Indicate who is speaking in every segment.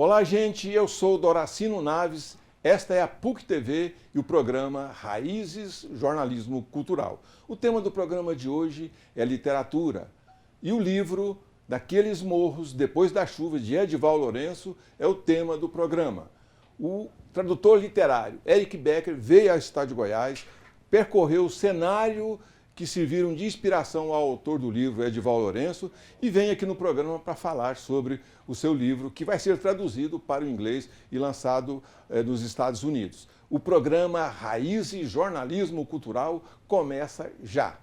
Speaker 1: Olá, gente, eu sou Doracino Naves, esta é a PUC TV e o programa Raízes Jornalismo Cultural. O tema do programa de hoje é literatura e o livro Daqueles Morros Depois da Chuva, de Edival Lourenço, é o tema do programa. O tradutor literário Eric Becker veio ao estado de Goiás, percorreu o cenário que serviram de inspiração ao autor do livro, Edival Lourenço, e vem aqui no programa para falar sobre o seu livro, que vai ser traduzido para o inglês e lançado nos Estados Unidos. O programa Raízes Jornalismo Cultural começa já.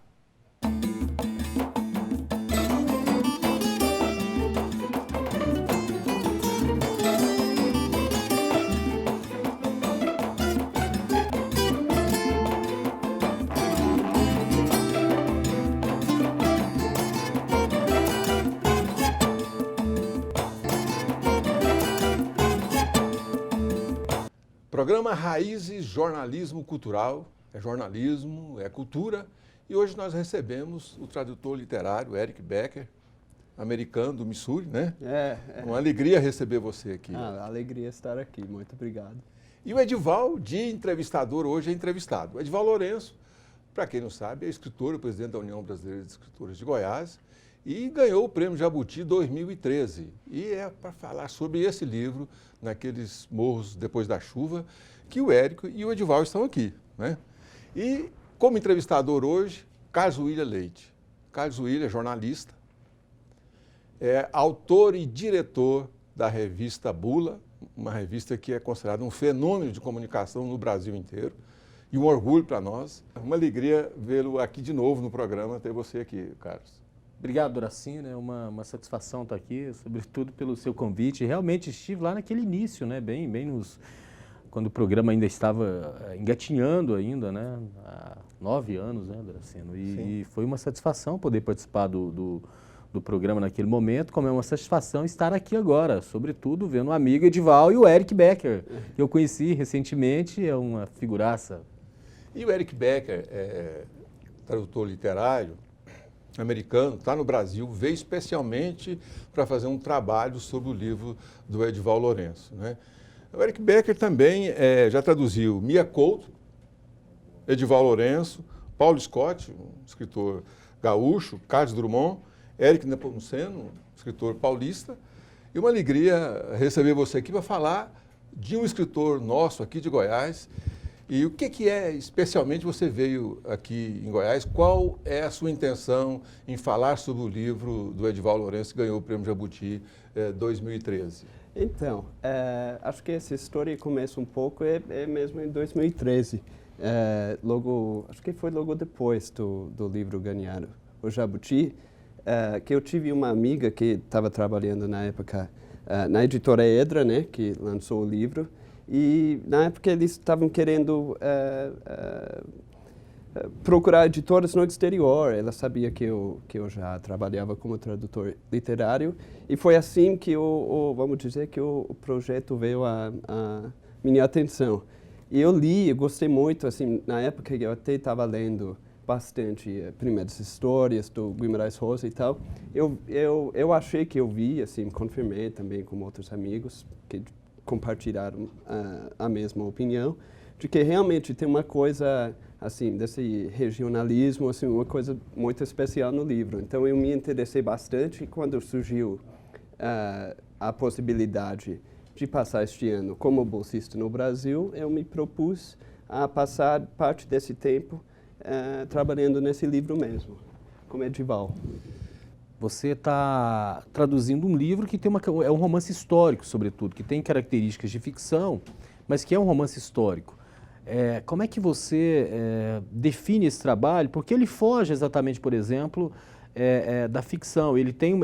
Speaker 1: Programa Raízes Jornalismo Cultural, é jornalismo, é cultura, e hoje nós recebemos o tradutor literário Eric Becker, americano do Missouri, né? Uma alegria receber você aqui.
Speaker 2: Alegria estar aqui, muito obrigado.
Speaker 1: E o Edival, de entrevistador, hoje é entrevistado. O Edival Lourenço, para quem não sabe, é escritor, o presidente da União Brasileira de Escritores de Goiás, e ganhou o Prêmio Jabuti 2013. E é para falar sobre esse livro, Naqueles Morros Depois da Chuva, que o Érico e o Edival estão aqui, né? E como entrevistador hoje, Carlos William Leite. Carlos William é jornalista, é autor e diretor da revista Bula, uma revista que é considerada um fenômeno de comunicação no Brasil inteiro, e um orgulho para nós. Uma alegria vê-lo aqui de novo no programa, ter você aqui, Carlos.
Speaker 3: Obrigado, Doracino, é uma satisfação estar aqui, sobretudo pelo seu convite. Realmente estive lá naquele início, né, quando o programa ainda estava engatinhando ainda, né, há 9 anos, né, Doracino, e foi uma satisfação poder participar do programa naquele momento, como é uma satisfação estar aqui agora, sobretudo vendo o amigo Edival e o Eric Becker, que eu conheci recentemente, é uma figuraça.
Speaker 1: E o Eric Becker é tradutor literário, americano, está no Brasil, veio especialmente para fazer um trabalho sobre o livro do Edival Lourenço, né? O Eric Becker também já traduziu Mia Couto, Edival Lourenço, Paulo Scott, um escritor gaúcho, Carlos Drummond, Éric Nepomuceno, escritor paulista, e uma alegria receber você aqui para falar de um escritor nosso aqui de Goiás. E o que é, especialmente, você veio aqui em Goiás, qual é a sua intenção em falar sobre o livro do Edival Lourenço, que ganhou o Prêmio Jabuti 2013?
Speaker 2: Então, acho que essa história começa um pouco, mesmo em 2013. Acho que foi logo depois do livro ganhar o Jabuti, que eu tive uma amiga que estava trabalhando na época na editora Edra, né, que lançou o livro. E na época eles estavam querendo procurar editoras no exterior. Ela sabia que eu já trabalhava como tradutor literário. E foi assim que vamos dizer que o projeto veio à minha atenção. E eu li, eu gostei muito, assim, na época eu até estava lendo bastante primeiras histórias do Guimarães Rosa e tal. Eu achei que eu vi, assim, confirmei também com outros amigos que compartilharam a mesma opinião, de que realmente tem uma coisa, assim, desse regionalismo, assim, uma coisa muito especial no livro. Então, eu me interessei bastante e quando surgiu a possibilidade de passar este ano como bolsista no Brasil, eu me propus a passar parte desse tempo trabalhando nesse livro mesmo, como Edival.
Speaker 3: Você está traduzindo um livro que é um romance histórico, sobretudo, que tem características de ficção, mas que é um romance histórico. Como é que você define esse trabalho? Porque ele foge exatamente, por exemplo, da ficção. Ele tem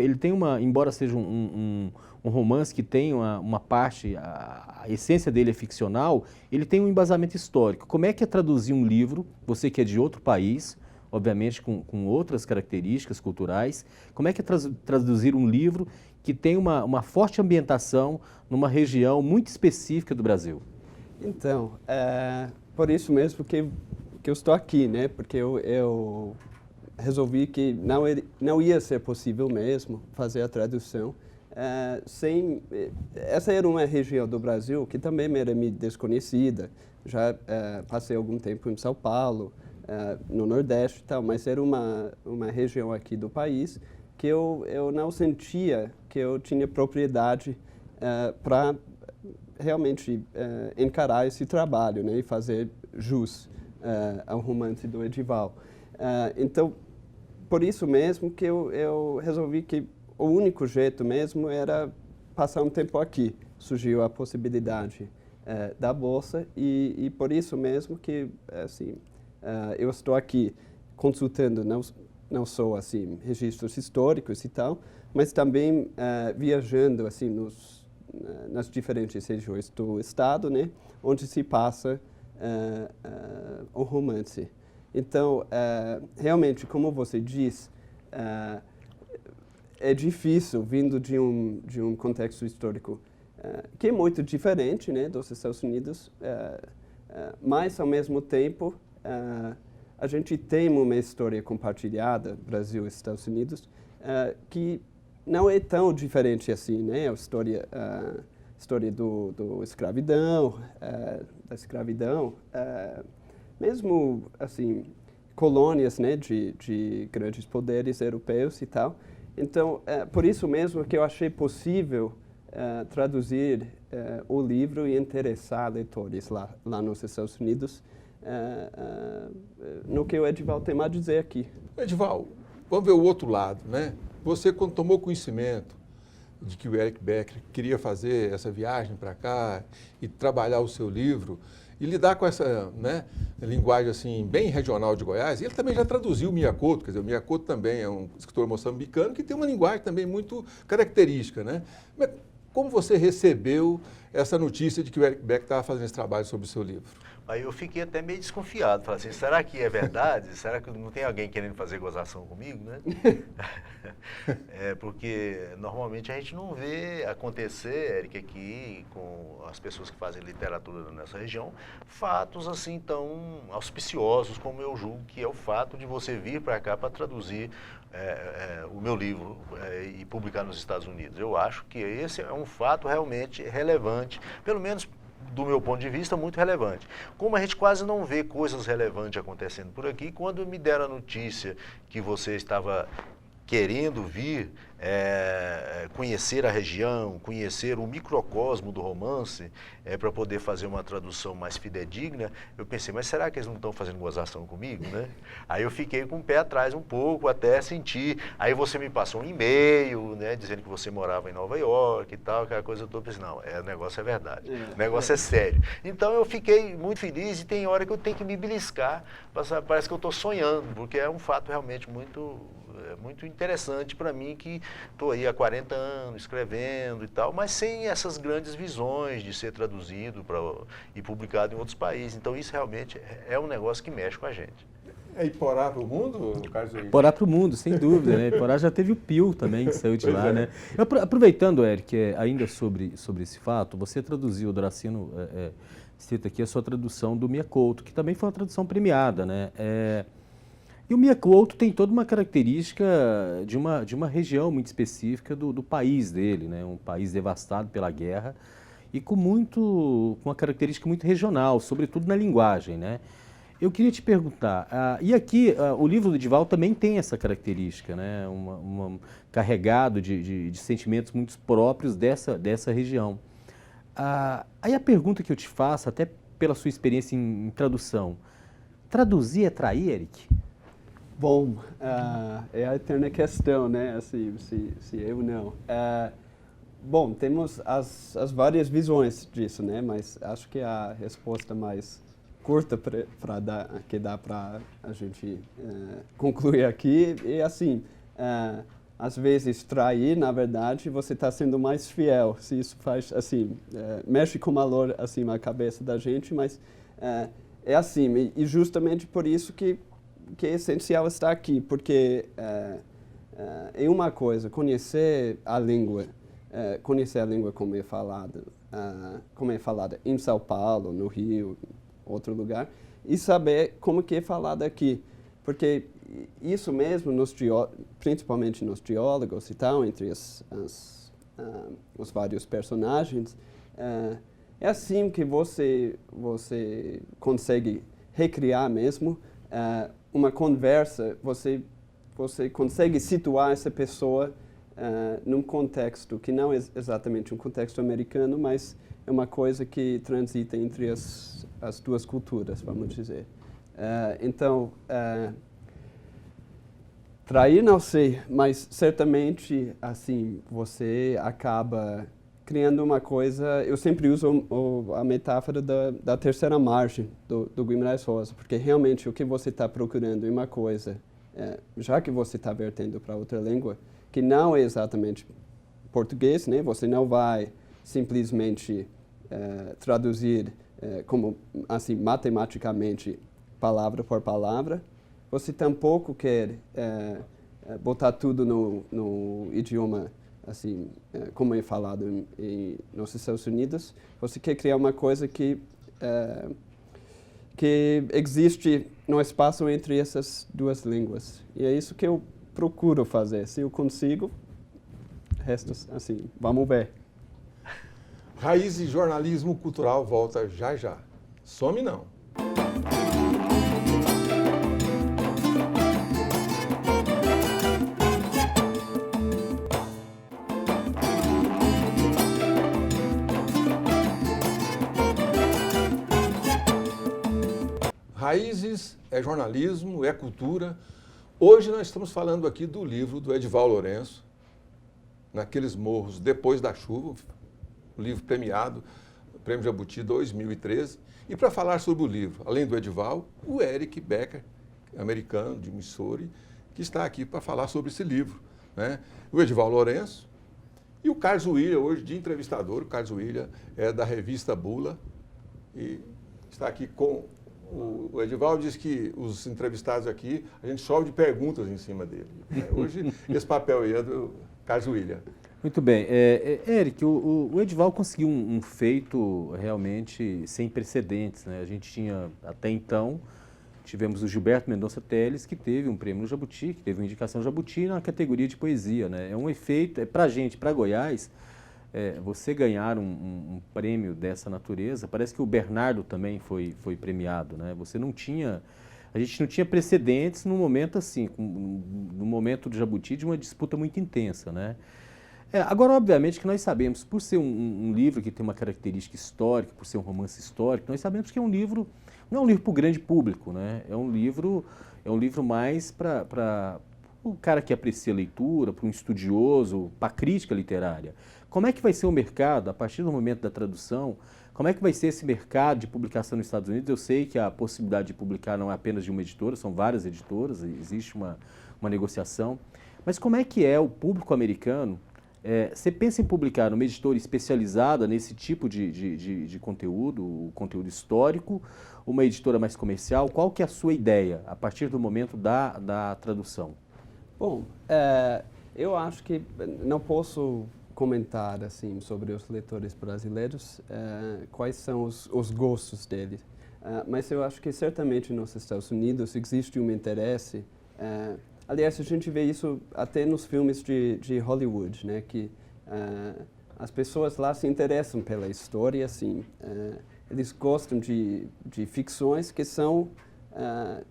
Speaker 3: embora seja um romance que tem uma parte, a essência dele é ficcional, ele tem um embasamento histórico. Como é que é traduzir um livro, você que é de outro país, obviamente com outras características culturais, como é que é traduzir um livro que tem uma forte ambientação numa região muito específica do Brasil?
Speaker 2: Então, por isso mesmo que eu estou aqui, né? Porque eu resolvi que não ia ser possível mesmo fazer a tradução essa era uma região do Brasil que também era meio desconhecida. Já passei algum tempo em São Paulo, no Nordeste e tal, mas era uma região aqui do país que eu não sentia que eu tinha propriedade para realmente encarar esse trabalho, né, e fazer jus ao romance do Edival. Então, por isso mesmo que eu resolvi que o único jeito mesmo era passar um tempo aqui. Surgiu a possibilidade da bolsa e por isso mesmo que assim, eu estou aqui consultando não só assim registros históricos e tal, mas também viajando assim nas diferentes regiões do estado, né, onde se passa o romance. Então, realmente, como você diz, é difícil, vindo de um contexto histórico que é muito diferente, né, dos Estados Unidos, mas, ao mesmo tempo, a gente tem uma história compartilhada, Brasil e Estados Unidos, que não é tão diferente assim, né? A história do escravidão, da escravidão, mesmo assim colônias, né, de grandes poderes europeus e tal. Então, por isso mesmo que eu achei possível traduzir o livro e interessar leitores lá nos Estados Unidos no que o Edival tem a dizer aqui.
Speaker 1: Edival, vamos ver o outro lado, né? Você, quando tomou conhecimento de que o Eric Becker queria fazer essa viagem para cá e trabalhar o seu livro e lidar com essa, né, linguagem assim bem regional de Goiás, ele também já traduziu o Mia Couto, quer dizer, o Mia Couto também é um escritor moçambicano que tem uma linguagem também muito característica, né? Mas como você recebeu essa notícia de que o Eric Becker estava fazendo esse trabalho sobre o seu livro?
Speaker 4: Aí eu fiquei até meio desconfiado, falei assim, será que é verdade? Será que não tem alguém querendo fazer gozação comigo, né? Porque normalmente a gente não vê acontecer, Eric, aqui com as pessoas que fazem literatura nessa região, fatos assim tão auspiciosos como eu julgo que é o fato de você vir para cá para traduzir o meu livro e publicar nos Estados Unidos. Eu acho que esse é um fato realmente relevante, pelo menos do meu ponto de vista, muito relevante. Como a gente quase não vê coisas relevantes acontecendo por aqui, quando me deram a notícia que você estava querendo vir conhecer a região, conhecer o microcosmo do romance, para poder fazer uma tradução mais fidedigna, eu pensei, mas será que eles não estão fazendo gozação comigo, né? Aí eu fiquei com o pé atrás um pouco, até sentir. Aí você me passou um e-mail, né, dizendo que você morava em Nova York e tal, aquela coisa toda. Eu pensei, não, o negócio é verdade, o negócio é sério. Então eu fiquei muito feliz e tem hora que eu tenho que me beliscar, parece que eu estou sonhando, porque é um fato realmente muito interessante para mim, que estou aí há 40 anos escrevendo e tal, mas sem essas grandes visões de ser traduzido e publicado em outros países. Então isso realmente é um negócio que mexe com a gente.
Speaker 1: É Iporá para o mundo, Carlos?
Speaker 3: Iporá para o mundo, sem dúvida, né? Iporá já teve o Pio também, que saiu de lá, né? Aproveitando, Eric, ainda sobre esse fato, você traduziu, o Doracino cita aqui a sua tradução do Mia Couto, que também foi uma tradução premiada, né? E o Mia Couto tem toda uma característica de uma região muito específica do país dele, né? Um país devastado pela guerra e com uma característica muito regional, sobretudo na linguagem, né? Eu queria te perguntar, e aqui o livro do Edival também tem essa característica, né? Carregado de sentimentos muito próprios dessa região. Aí a pergunta que eu te faço, até pela sua experiência em tradução, traduzir é trair, Eric?
Speaker 2: Bom, é a eterna questão, né? Assim, se eu não. Bom, temos as várias visões disso, né? Mas acho que a resposta mais curta que dá para a gente concluir aqui é assim, às vezes trair, na verdade, você está sendo mais fiel. Se isso faz, assim, mexe com o valor, assim, na cabeça da gente, mas é assim. E justamente por isso que é essencial estar aqui, porque é uma coisa, conhecer a língua como é falada em São Paulo, no Rio, outro lugar, e saber como que é falada aqui, porque isso mesmo, principalmente nos diálogos e tal, entre os vários personagens, é assim que você consegue recriar mesmo uma conversa, você consegue situar essa pessoa num contexto que não é exatamente um contexto americano, mas é uma coisa que transita entre as duas culturas, vamos dizer. Então, trair não sei, mas certamente, assim, você acaba criando uma coisa. Eu sempre uso a metáfora da terceira margem do Guimarães Rosa, porque realmente o que você está procurando é uma coisa, já que você está vertendo para outra língua, que não é exatamente português, né? Você não vai simplesmente traduzir como assim matematicamente palavra por palavra. Você tampouco quer botar tudo no idioma assim como é falado nos Estados Unidos. Você quer criar uma coisa que existe no espaço entre essas duas línguas. E é isso que eu procuro fazer. Se eu consigo, resta assim, vamos ver.
Speaker 1: Raízes e Jornalismo Cultural volta já já. Some não. Raízes é jornalismo, é cultura. Hoje nós estamos falando aqui do livro do Edival Lourenço, Naqueles Morros Depois da Chuva, um livro premiado, Prêmio Jabuti 2013. E para falar sobre o livro, além do Edival, o Eric Becker, americano de Missouri, que está aqui para falar sobre esse livro, né? O Edival Lourenço e o Carlos William, hoje de entrevistador. O Carlos William é da revista Bula e está aqui com... O Edival diz que os entrevistados aqui, a gente chove de perguntas em cima dele. Hoje, esse papel aí é do Carlos William.
Speaker 3: Muito bem. Eric, o Edival conseguiu um feito realmente sem precedentes, né? A gente tinha, até então, tivemos o Gilberto Mendonça Telles, que teve um prêmio no Jabuti, que teve uma indicação Jabuti na categoria de poesia, né? É um efeito, para a gente, para Goiás, você ganhar um prêmio dessa natureza, parece que o Bernardo também foi premiado, né? A gente não tinha precedentes num momento assim, no momento do Jabuti, de uma disputa muito intensa, né? Agora, obviamente, que nós sabemos, por ser um livro que tem uma característica histórica, por ser um romance histórico, nós sabemos que é um livro, não é um livro para o grande público, né? É um livro mais para o cara que aprecia a leitura, para um estudioso, para a crítica literária. Como é que vai ser o mercado, a partir do momento da tradução, como é que vai ser esse mercado de publicação nos Estados Unidos? Eu sei que a possibilidade de publicar não é apenas de uma editora, são várias editoras, existe uma negociação. Mas como é que é o público americano? Você pensa em publicar numa editora especializada nesse tipo de conteúdo, o conteúdo histórico, uma editora mais comercial? Qual que é a sua ideia a partir do momento da tradução?
Speaker 2: Bom, eu acho que não posso comentar assim sobre os leitores brasileiros, quais são os gostos deles, mas eu acho que certamente nos Estados Unidos existe um interesse. Aliás, a gente vê isso até nos filmes de Hollywood, né? Que as pessoas lá se interessam pela história, assim. Eles gostam de ficções que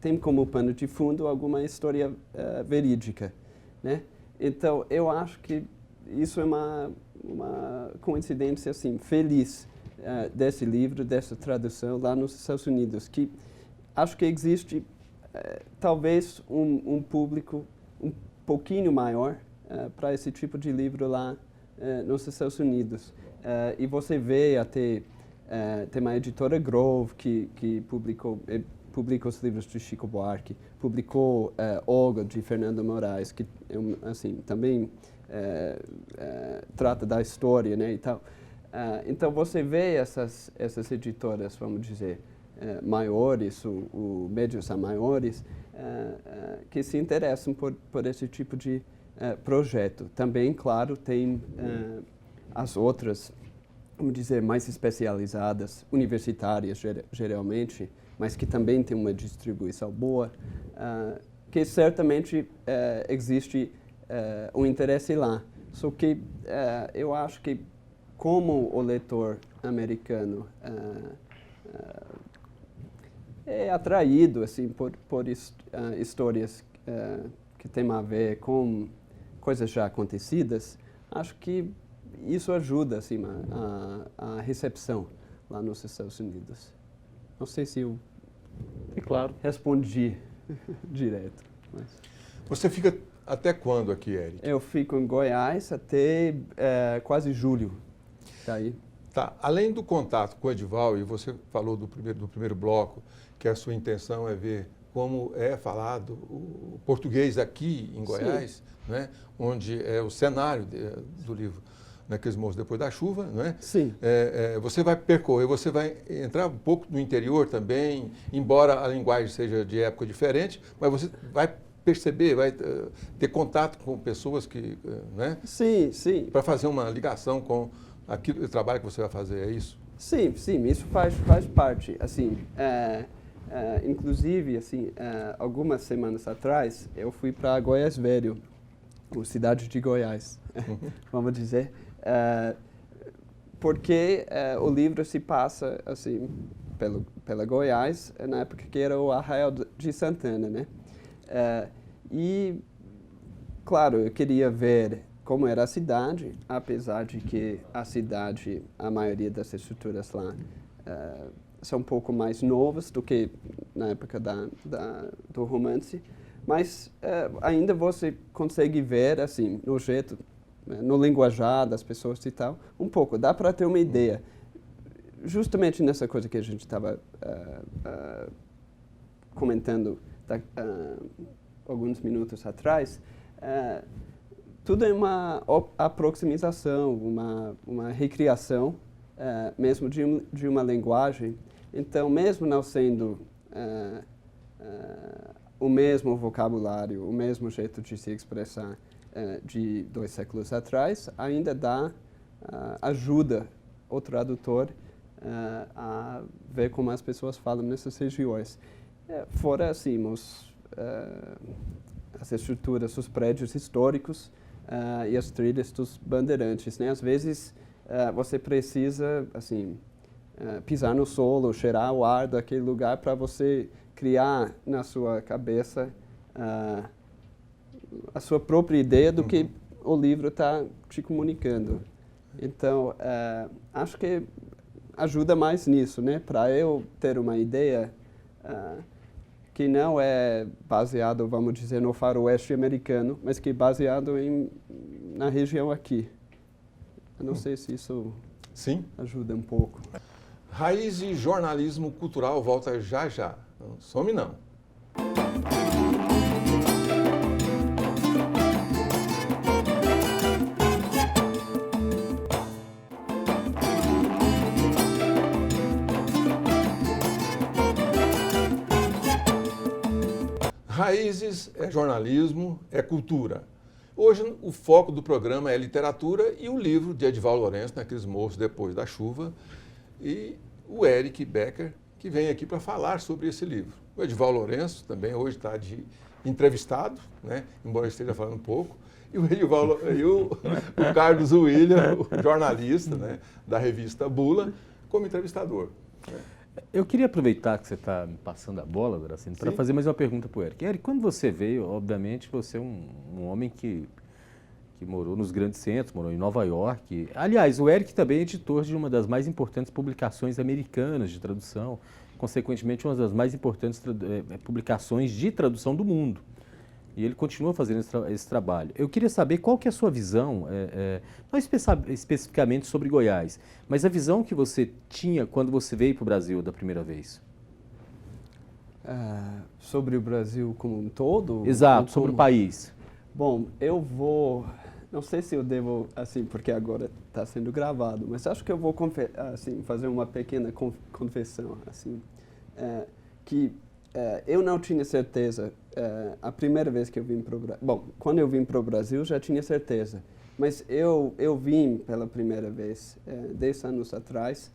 Speaker 2: têm como pano de fundo alguma história verídica, né? Então, eu acho que isso é uma coincidência assim, feliz desse livro, dessa tradução lá nos Estados Unidos, que acho que existe talvez um público um pouquinho maior para esse tipo de livro lá nos Estados Unidos. E você vê até, tem uma editora Grove que publica os livros de Chico Buarque, publicou Olga, de Fernando Moraes, que assim, também trata da história, né, e tal. Então você vê essas editoras, vamos dizer, maiores, médios a maiores, que se interessam por esse tipo de projeto. Também, claro, tem as outras, vamos dizer, mais especializadas, universitárias geralmente, mas que também tem uma distribuição boa, que certamente existe o interesse lá. Só que eu acho que como o leitor americano é atraído assim por histórias que têm a ver com coisas já acontecidas, acho que isso ajuda assim a recepção lá nos Estados Unidos. Não sei se eu
Speaker 3: claro.
Speaker 2: respondi direto. Mas...
Speaker 1: Você fica até quando aqui, Eric?
Speaker 2: Eu fico em Goiás até quase julho. Daí.
Speaker 1: Tá. Além do contato com o Edival, e você falou do primeiro bloco, que a sua intenção é ver como é falado o português aqui em Goiás, né, onde é o cenário do livro, Naqueles Morros Depois da Chuva, né?
Speaker 2: Sim.
Speaker 1: Você vai percorrer, você vai entrar um pouco no interior também, embora a linguagem seja de época diferente, mas você vai perceber, vai ter contato com pessoas que, né?
Speaker 2: Sim, sim.
Speaker 1: Para fazer uma ligação com aquilo, o trabalho que você vai fazer, é isso?
Speaker 2: Sim, sim, isso faz parte. Assim, inclusive, assim, algumas semanas atrás, eu fui para Goiás Velho, ou cidade de Goiás, vamos dizer, porque o livro se passa assim pela Goiás na época que era o Arraial de Santana, né? E claro, eu queria ver como era a cidade, apesar de que a cidade, a maioria das estruturas lá são um pouco mais novas do que na época do romance, mas ainda você consegue ver assim no jeito, no linguajar das pessoas e tal, um pouco, dá para ter uma ideia. Justamente nessa coisa que a gente estava comentando alguns minutos atrás, tudo é uma aproximação, uma recriação, mesmo de uma linguagem. Então, mesmo não sendo o mesmo vocabulário, o mesmo jeito de se expressar de 2 séculos atrás, ainda ajuda o tradutor a ver como as pessoas falam nessas regiões. Fora, assim, as estruturas, os prédios históricos e as trilhas dos bandeirantes, né? Às vezes, você precisa, assim, pisar no solo, cheirar o ar daquele lugar para você criar na sua cabeça a sua própria ideia do que o livro está te comunicando. Então, acho que ajuda mais nisso, né? Para eu ter uma ideia que não é baseado, vamos dizer, no faroeste americano, mas que é baseado na região aqui. Eu não sei se isso ajuda um pouco.
Speaker 1: Raiz e Jornalismo Cultural volta já já. Não some não. Raízes é jornalismo, é cultura. Hoje o foco do programa é literatura e o livro de Edival Lourenço, Naqueles Morros Depois da Chuva, e o Eric Becker, que vem aqui para falar sobre esse livro. O Edival Lourenço também hoje está de entrevistado, né? Embora eu esteja falando um pouco, e o Carlos William, o jornalista, né, da revista Bula, como entrevistador.
Speaker 3: Eu queria aproveitar que você está me passando a bola, Dracino, para fazer mais uma pergunta para o Eric. Eric, quando você veio, obviamente, você é um homem que morou nos grandes centros, morou em Nova York. Aliás, o Eric também é editor de uma das mais importantes publicações americanas de tradução, consequentemente, uma das mais importantes publicações de tradução do mundo. E ele continua fazendo esse trabalho. Eu queria saber qual que é a sua visão, não especificamente sobre Goiás, mas a visão que você tinha quando você veio para o Brasil da primeira vez.
Speaker 2: Sobre o Brasil como um todo?
Speaker 3: Exato, sobre o país.
Speaker 2: Bom, não sei se eu devo, assim, porque agora está sendo gravado, mas acho que eu vou assim, fazer uma pequena confissão, assim, que eu não tinha certeza. A primeira vez que eu vim para o Brasil... Bom, quando eu vim para o Brasil já tinha certeza, mas eu vim pela primeira vez 10 anos atrás.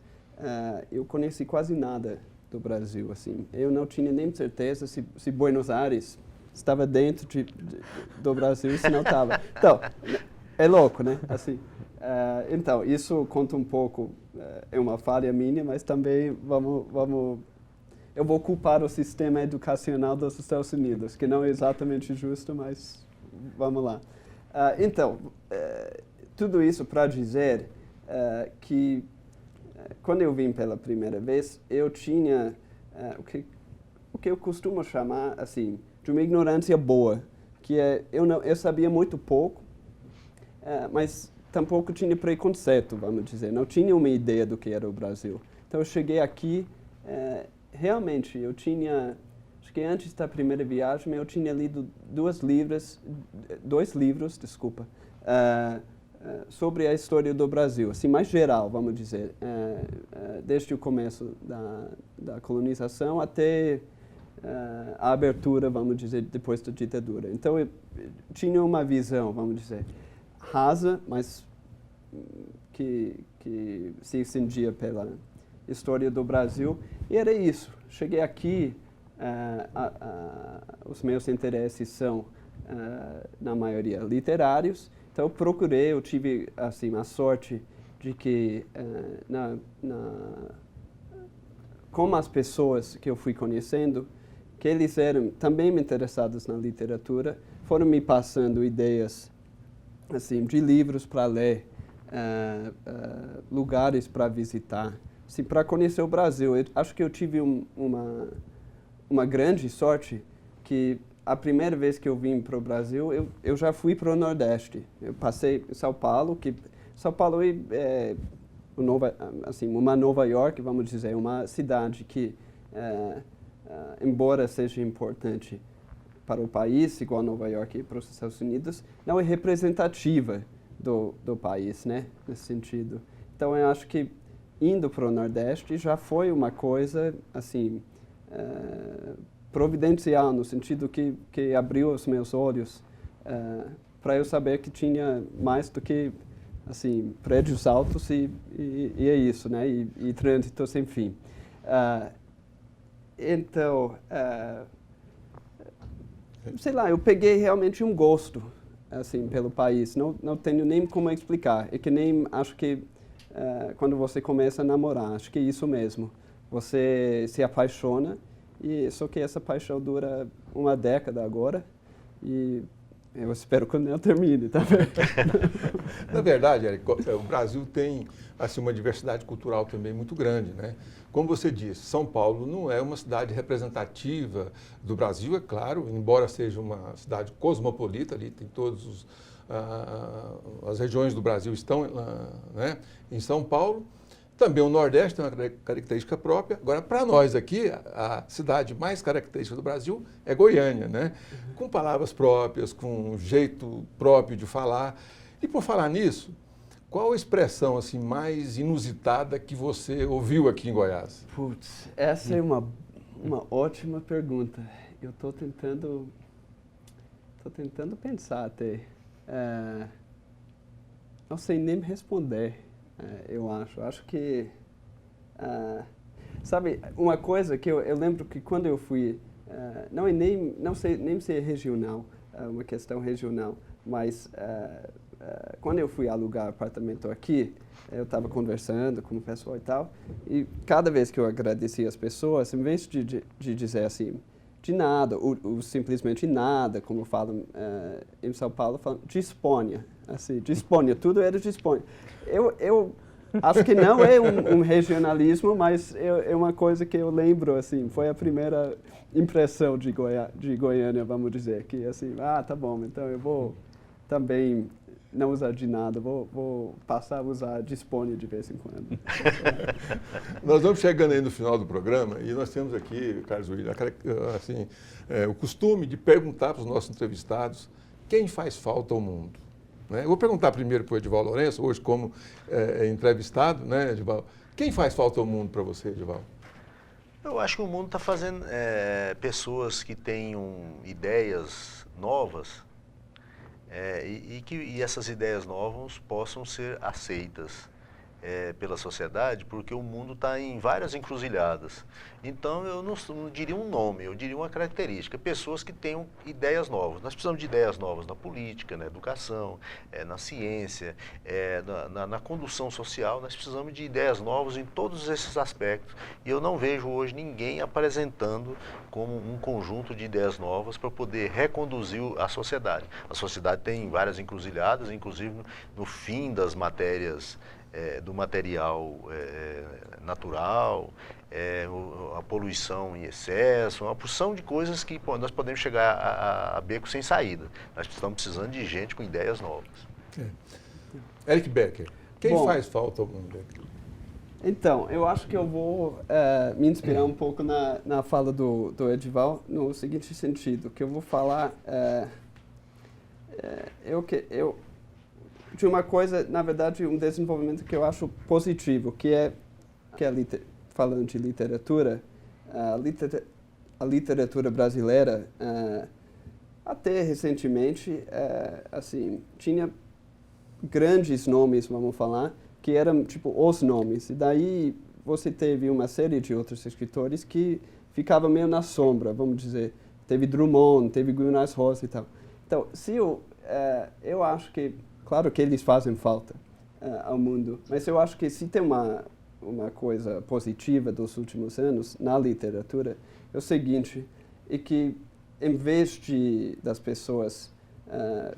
Speaker 2: Eu conheci quase nada do Brasil, assim. Eu não tinha nem certeza se Buenos Aires estava dentro do Brasil e se não estava. Então, é louco, né? Assim, então, isso conta um pouco, é uma falha minha, mas também eu vou culpar o sistema educacional dos Estados Unidos, que não é exatamente justo, mas vamos lá. Então, tudo isso para dizer que quando eu vim pela primeira vez, eu tinha o que eu costumo chamar assim de uma ignorância boa, que eu sabia muito pouco, mas tampouco tinha preconceito, vamos dizer, não tinha uma ideia do que era o Brasil. Então eu cheguei aqui, realmente eu tinha, acho que antes da primeira viagem eu tinha lido dois livros, sobre a história do Brasil, assim, mais geral, vamos dizer, desde o começo da colonização até a abertura, vamos dizer, depois da ditadura. Então, eu tinha uma visão, vamos dizer, rasa, mas que se estendia pela história do Brasil, e era isso. Cheguei aqui, os meus interesses são, na maioria, literários. Então, eu tive assim, a sorte de que, como as pessoas que eu fui conhecendo, que eles eram também interessados na literatura, foram me passando ideias assim, de livros para ler, lugares para visitar, assim, para conhecer o Brasil. Eu acho que eu tive uma grande sorte que a primeira vez que eu vim para o Brasil, eu já fui para o Nordeste. Eu passei em São Paulo, é uma Nova York, vamos dizer, uma cidade que, embora seja importante para o país, igual Nova York e para os Estados Unidos, não é representativa do país, né, nesse sentido. Então, eu acho que indo para o Nordeste já foi uma coisa, assim, providencial, no sentido que abriu os meus olhos para eu saber que tinha mais do que, assim, prédios altos e é isso, né, e trânsito sem fim. Então, sei lá, eu peguei realmente um gosto, assim, pelo país. Não tenho nem como explicar. É que nem, acho que, quando você começa a namorar, acho que é isso mesmo. Você se apaixona, só que essa paixão dura uma década agora, e eu espero que não termine, tá vendo?
Speaker 1: Na verdade, Eric, o Brasil tem assim, uma diversidade cultural também muito grande, né? Como você disse, São Paulo não é uma cidade representativa do Brasil, é claro, embora seja uma cidade cosmopolita, ali tem todas as regiões do Brasil estão né, em São Paulo. Também o Nordeste tem uma característica própria. Agora, para nós aqui, a cidade mais característica do Brasil é Goiânia, né? Com palavras próprias, com um jeito próprio de falar. E por falar nisso, qual a expressão assim, mais inusitada que você ouviu aqui em Goiás?
Speaker 2: Putz, essa é uma ótima pergunta. Eu estou tentando pensar até. Não sei nem responder. Eu acho que, sabe, uma coisa que eu lembro que quando eu fui, não sei nem se é regional, uma questão regional, mas quando eu fui alugar apartamento aqui, eu estava conversando com o pessoal e tal, e cada vez que eu agradecia as pessoas, em vez de dizer assim, de nada, ou simplesmente nada, como falam em São Paulo, falam disponha, assim, disponha, tudo era disponha. Eu acho que não é um regionalismo, mas é uma coisa que eu lembro, assim, foi a primeira impressão de Goiânia, vamos dizer, que assim, tá bom, então eu vou também não usar de nada, vou passar a usar dispone de vez em quando.
Speaker 1: Nós vamos chegando aí no final do programa e nós temos aqui, Carlos William, assim, o costume de perguntar para os nossos entrevistados quem faz falta ao mundo. Né? Eu vou perguntar primeiro para o Edival Lourenço, hoje como entrevistado, né, Edival? Quem faz falta ao mundo para você, Edival?
Speaker 4: Eu acho que o mundo está fazendo pessoas que tenham ideias novas e essas ideias novas possam ser aceitas. pela sociedade, porque o mundo está em várias encruzilhadas. Então, eu não diria um nome, eu diria uma característica, pessoas que tenham ideias novas. Nós precisamos de ideias novas na política, na educação, na ciência, na condução social, nós precisamos de ideias novas em todos esses aspectos. E eu não vejo hoje ninguém apresentando como um conjunto de ideias novas para poder reconduzir a sociedade. A sociedade tem várias encruzilhadas, inclusive no fim das matérias, do material natural, a poluição em excesso, uma porção de coisas que nós podemos chegar a beco sem saída. Nós estamos precisando de gente com ideias novas.
Speaker 1: Eric Becker, quem
Speaker 2: Bom,
Speaker 1: faz falta ao mundo?
Speaker 2: Então, eu acho que eu vou me inspirar um pouco na fala do Edival, no seguinte sentido, que eu vou falar de uma coisa, na verdade, um desenvolvimento que eu acho positivo, que é falando de literatura, a literatura brasileira, até recentemente, assim, tinha grandes nomes, vamos falar, que eram tipo os nomes. E daí você teve uma série de outros escritores que ficavam meio na sombra, vamos dizer. Teve Drummond, teve Guimarães Rosa e tal. Então, eu acho que, claro que eles fazem falta ao mundo, mas eu acho que se tem uma coisa positiva dos últimos anos na literatura, é o seguinte, é que em vez das pessoas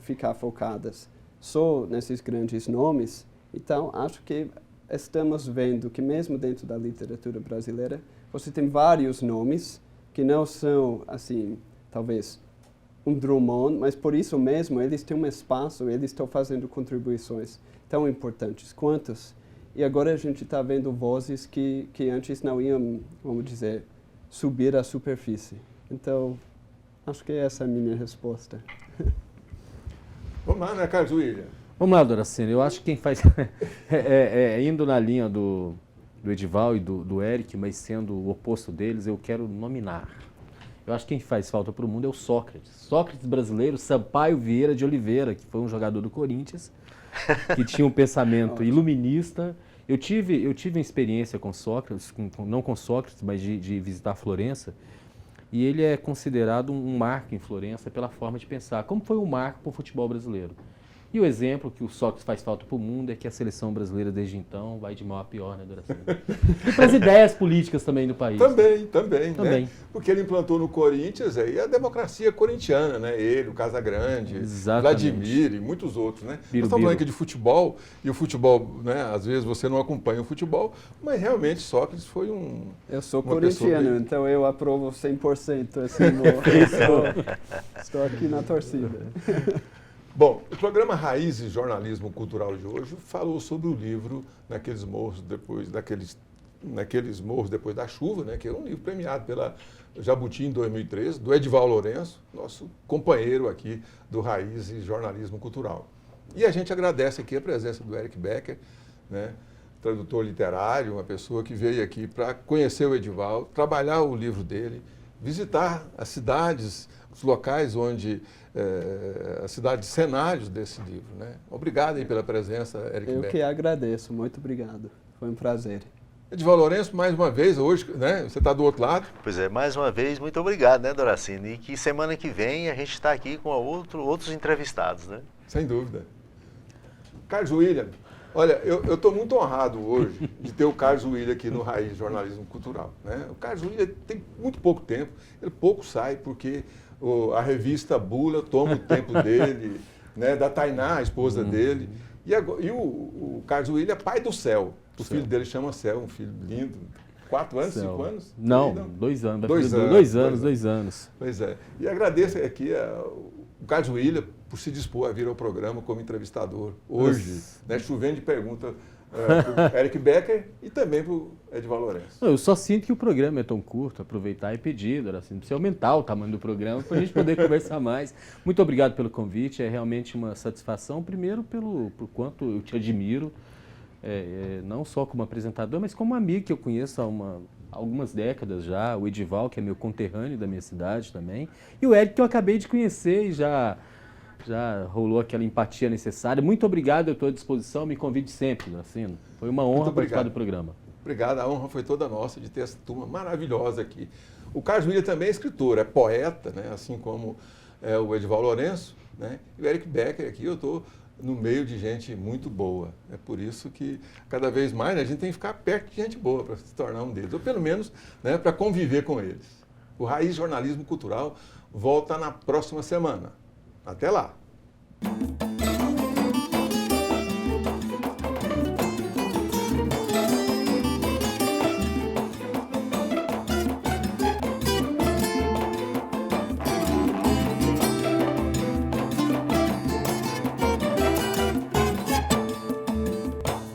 Speaker 2: ficar focadas só nesses grandes nomes, então acho que estamos vendo que mesmo dentro da literatura brasileira, você tem vários nomes que não são, assim, talvez um Drummond, mas por isso mesmo eles têm um espaço, eles estão fazendo contribuições tão importantes quantos. E agora a gente está vendo vozes que antes não iam, vamos dizer, subir à superfície. Então, acho que essa é a minha resposta.
Speaker 1: Vamos lá, né, Carlos William?
Speaker 3: Vamos lá, Doracena. Eu acho que quem faz... indo na linha do Edival e do Eric, mas sendo o oposto deles, eu quero nominar. Eu acho que quem faz falta para o mundo é o Sócrates. Sócrates brasileiro, Sampaio Vieira de Oliveira, que foi um jogador do Corinthians, que tinha um pensamento iluminista. Eu tive uma experiência com Sócrates, não com Sócrates, mas de visitar Florença, e ele é considerado um marco em Florença pela forma de pensar. Como foi um marco para o futebol brasileiro? E o exemplo que o Sócrates faz falta para o mundo é que a seleção brasileira, desde então, vai de mal a pior, né, Doracena? E para as ideias políticas também do país.
Speaker 1: Também. Né? Porque ele implantou no Corinthians a democracia corintiana, né? Ele, o Casagrande, Vladimir e muitos outros, né? Nós estamos falando aqui de futebol, e o futebol, né? Às vezes você não acompanha o futebol, mas realmente Sócrates foi
Speaker 2: Eu sou corintiano, então eu aprovo 100% esse estou aqui na torcida.
Speaker 1: Bom, o programa Raízes Jornalismo Cultural de hoje falou sobre o livro Naqueles Morros Depois da Chuva, né, que é um livro premiado pela Jabuti em 2013, do Edival Lourenço, nosso companheiro aqui do Raízes Jornalismo Cultural. E a gente agradece aqui a presença do Eric Becker, né, tradutor literário, uma pessoa que veio aqui para conhecer o Edival, trabalhar o livro dele, visitar as cidades, os locais onde a cidade de cenários desse livro, né? Obrigado aí pela presença, Eric Becker.
Speaker 2: Eu que agradeço, muito obrigado. Foi um prazer.
Speaker 1: Edival Lourenço, mais uma vez, hoje, né? Você está do outro lado.
Speaker 4: Pois é, mais uma vez, muito obrigado, né, Doracena? E que semana que vem a gente está aqui com outros entrevistados, né?
Speaker 1: Sem dúvida. Carlos William, olha, eu estou muito honrado hoje de ter o Carlos William aqui no Raiz Jornalismo Cultural, né? O Carlos William tem muito pouco tempo, ele pouco sai porque a revista Bula toma o tempo dele, né, da Tainá, a esposa dele. E o Carlos William é pai do Céu. O filho dele chama Céu, um filho lindo. 4 anos, 5 anos?
Speaker 3: Não, 2 anos. 2 anos.
Speaker 1: Pois é. E agradeço aqui o Carlos William por se dispor a vir ao programa como entrevistador hoje, né, chovendo de perguntas para o Eric Becker e também para o Edival Lourenço.
Speaker 3: Eu só sinto que o programa é tão curto, aproveitar e pedir, assim, precisa aumentar o tamanho do programa para a gente poder conversar mais. Muito obrigado pelo convite, é realmente uma satisfação, primeiro por quanto eu te admiro, não só como apresentador, mas como amigo que eu conheço há algumas décadas já, o Edival, que é meu conterrâneo da minha cidade também, e o Eric que eu acabei de conhecer e já Já rolou aquela empatia necessária. Muito obrigado, eu estou à disposição, me convide sempre, Dancino. Foi uma honra participar do programa.
Speaker 1: Obrigado, a honra foi toda nossa de ter essa turma maravilhosa aqui. O Carlos Miller também é escritor, é poeta, né? Assim como o Edival Lourenço, né? E o Eric Becker aqui, eu estou no meio de gente muito boa. É por isso que cada vez mais, né, a gente tem que ficar perto de gente boa para se tornar um deles, ou pelo menos, né, para conviver com eles. O Raiz Jornalismo Cultural volta na próxima semana. Até lá!